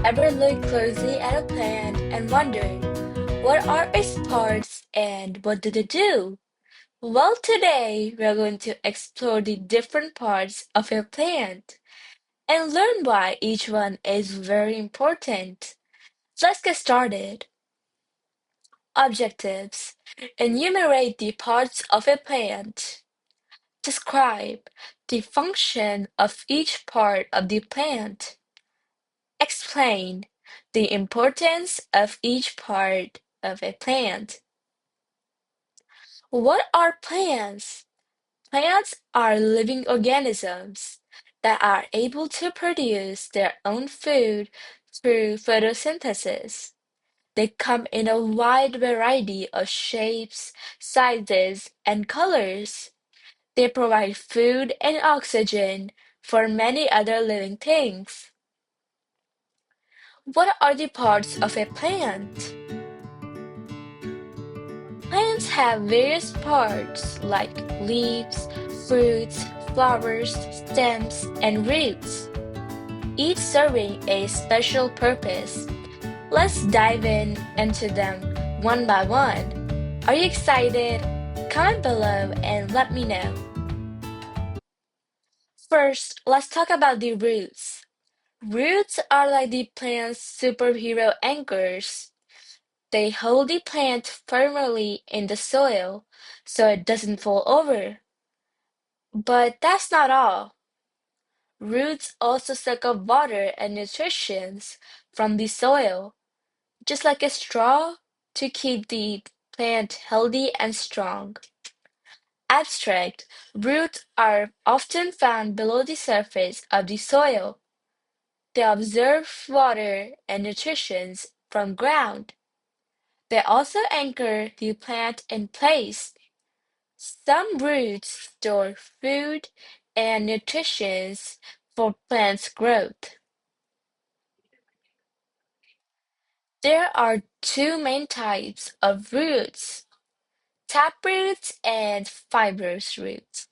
Ever look closely at a plant and wondered, what are its parts and what do they do? Well, today we're going to explore the different parts of a plant and learn why each one is very important. Let's get started. Objectives. Enumerate the parts of a plant. Describe the function of each part of the plant. Explain the importance of each part of a plant. What are plants? Plants are living organisms that are able to produce their own food through photosynthesis. They come in a wide variety of shapes, sizes, and colors. They provide food and oxygen for many other living things. What are the parts of a plant? Plants have various parts like leaves, fruits, flowers, stems, and roots, each serving a special purpose. Let's dive into them one by one. Are you excited? Comment below and let me know. First, let's talk about the roots. Roots are like the plant's superhero anchors. They hold the plant firmly in the soil so it doesn't fall over. But that's not all. Roots also suck up water and nutrition from the soil, just like a straw, to keep the plant healthy and strong. Abstract roots are often found below the surface of the soil. They absorb water and nutrition from ground. They also anchor the plant in place. Some roots store food and nutrition for plants' growth. There are two main types of roots, taproots and fibrous roots.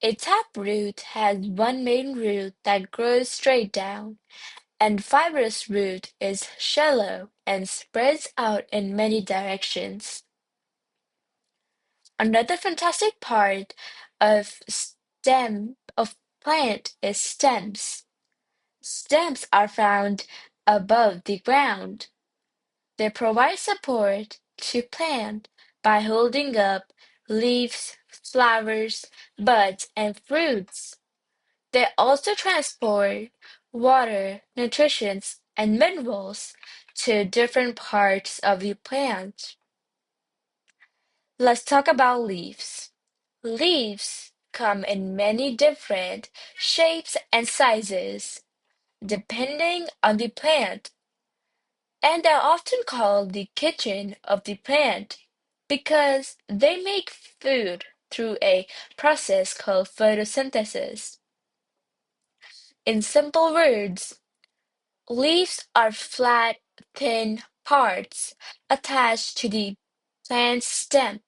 A taproot has one main root that grows straight down, and fibrous root is shallow and spreads out in many directions. Another fantastic part of plant is stems. Stems are found above the ground. They provide support to plant by holding up leaves, flowers, buds, and fruits. They also transport water, nutrition, and minerals to different parts of the plant. Let's talk about leaves. Leaves come in many different shapes and sizes, depending on the plant, and are often called the kitchen of the plant because they make food through a process called photosynthesis. In simple words, leaves are flat, thin parts attached to the plant's stem.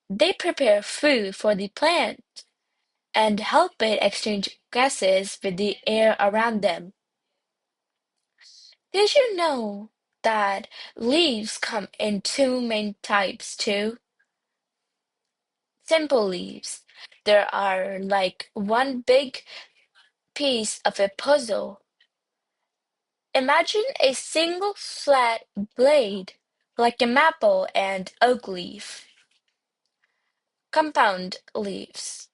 They prepare food for the plant and help it exchange gases with the air around them. Did you know that leaves come in two main types too? Simple leaves. There are like one big piece of a puzzle. Imagine a single flat blade, like a maple and oak leaf. Compound leaves.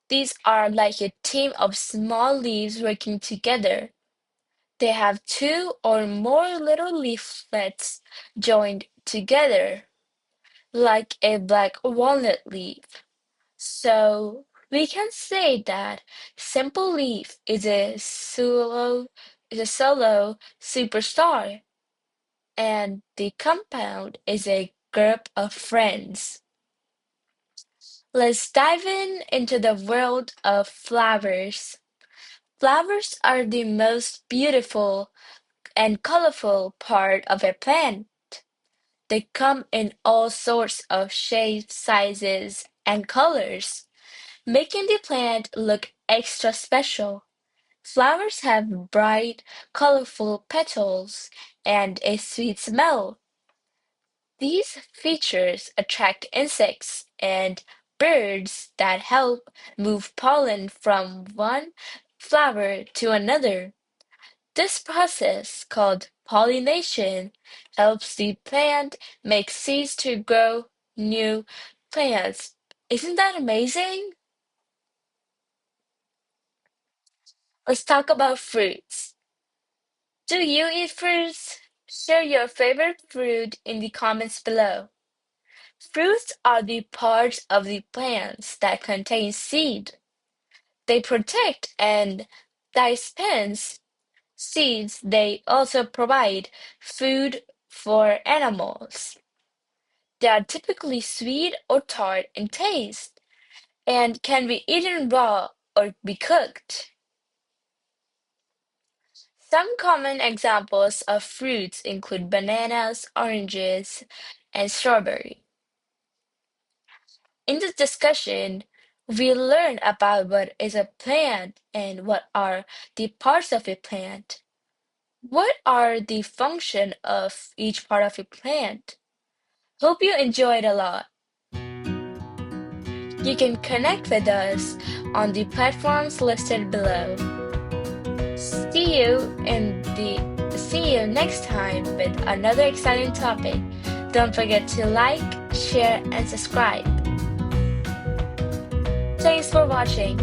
These are like a team of small leaves working together. They have two or more little leaflets joined together, like a black walnut leaf. So we can say that simple leaf is a solo superstar, and the compound is a group of friends. Let's dive into the world of flowers. Flowers are the most beautiful and colorful part of a plant. They come in all sorts of shapes, sizes, and colors, making the plant look extra special. Flowers have bright, colorful petals and a sweet smell. These features attract insects and birds that help move pollen from one flower to another. This process, called pollination, helps the plant make seeds to grow new plants. Isn't that amazing? Let's talk about fruits. Do you eat fruits? Share your favorite fruit in the comments below. Fruits are the parts of the plants that contain seed. They protect and dispense seeds. They also provide food for animals. They are typically sweet or tart in taste and can be eaten raw or be cooked. Some common examples of fruits include bananas, oranges, and strawberry. In this discussion, we learn about what is a plant and what are the parts of a plant. What are the function of each part of a plant? Hope you enjoyed a lot. You can connect with us on the platforms listed below. See you next time with another exciting topic. Don't forget to like, share, and subscribe. Thanks for watching.